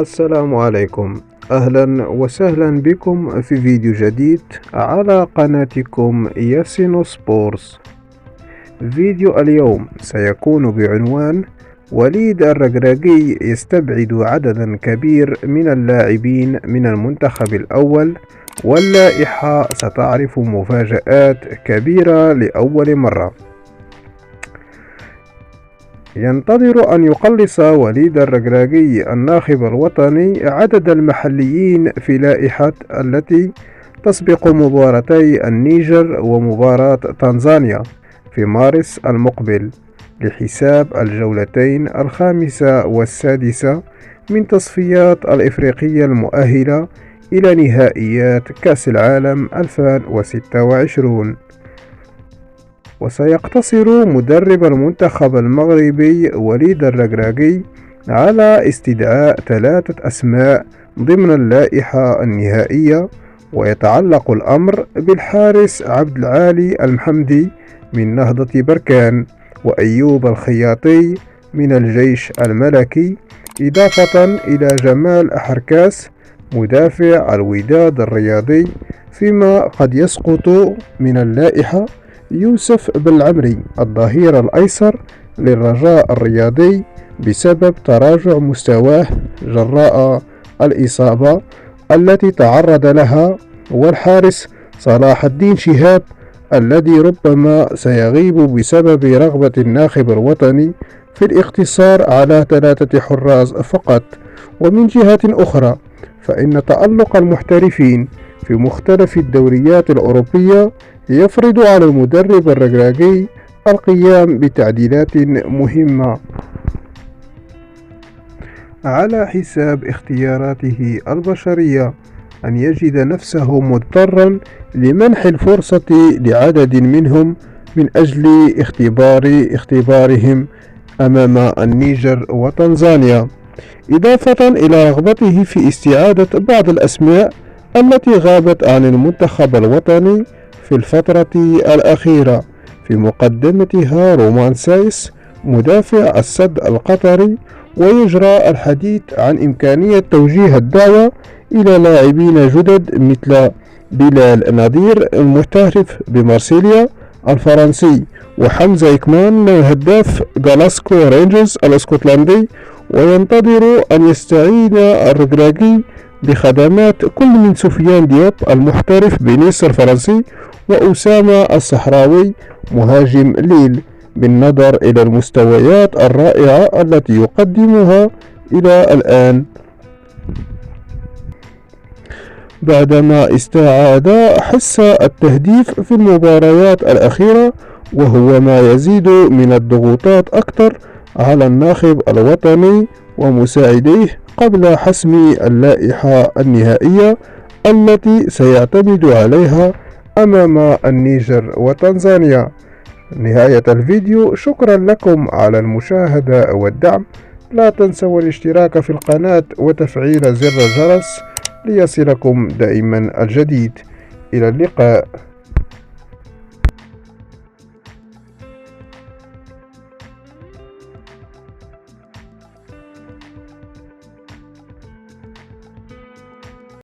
السلام عليكم. أهلا وسهلا بكم في فيديو جديد على قناتكم ياسين سبورتس. فيديو اليوم سيكون بعنوان: وليد الركراكي يستبعد عددا كبير من اللاعبين من المنتخب الأول، واللائحة ستعرف مفاجآت كبيرة لأول مرة. ينتظر أن يقلص وليد الركراكي الناخب الوطني عدد المحليين في لائحة التي تسبق مباراتي النيجر ومباراة تنزانيا في مارس المقبل لحساب الجولتين الخامسة والسادسة من تصفيات الإفريقية المؤهلة إلى نهائيات كأس العالم 2026. وسيقتصر مدرب المنتخب المغربي وليد الركراكي على استدعاء 3 أسماء ضمن اللائحة النهائية، ويتعلق الأمر بالحارس عبد العالي المحمدي من نهضة بركان، وأيوب الخياطي من الجيش الملكي، إضافة إلى جمال أحركاس مدافع الوداد الرياضي، فيما قد يسقط من اللائحة يوسف بالعمري الظهير الأيسر للرجاء الرياضي بسبب تراجع مستواه جراء الإصابة التي تعرض لها، والحارس صلاح الدين شهاب الذي ربما سيغيب بسبب رغبة الناخب الوطني في الاقتصار على 3 حراس فقط. ومن جهة أخرى فإن تألق المحترفين في مختلف الدوريات الأوروبية يفرض على المدرب الركراكي القيام بتعديلات مهمة على حساب اختياراته البشرية، أن يجد نفسه مضطرا لمنح الفرصة لعدد منهم من أجل اختبارهم أمام النيجر وتنزانيا، إضافة إلى رغبته في استعادة بعض الأسماء التي غابت عن المنتخب الوطني في الفترة الأخيرة، في مقدمتها رومان سايس مدافع السد القطري. ويجرى الحديث عن إمكانية توجيه الدعوة إلى لاعبين جدد مثل بلال نظير المحترف بمارسيليا الفرنسي، وحمزة إكمان هداف غلاسكو رينجرز الاسكتلندي. وينتظر أن يستعين الركراكي بخدمات كل من سفيان ديوب المحترف بنيس الفرنسي، وأسامة الصحراوي مهاجم ليل، بالنظر إلى المستويات الرائعة التي يقدمها إلى الآن بعدما استعاد حس التهديف في المباريات الأخيرة، وهو ما يزيد من الضغوطات أكثر على الناخب الوطني ومساعديه قبل حسم اللائحة النهائية التي سيعتمد عليها أمام النيجر وتنزانيا. نهاية الفيديو، شكرا لكم على المشاهدة والدعم. لا تنسوا الاشتراك في القناة وتفعيل زر الجرس ليصلكم دائما الجديد. إلى اللقاء.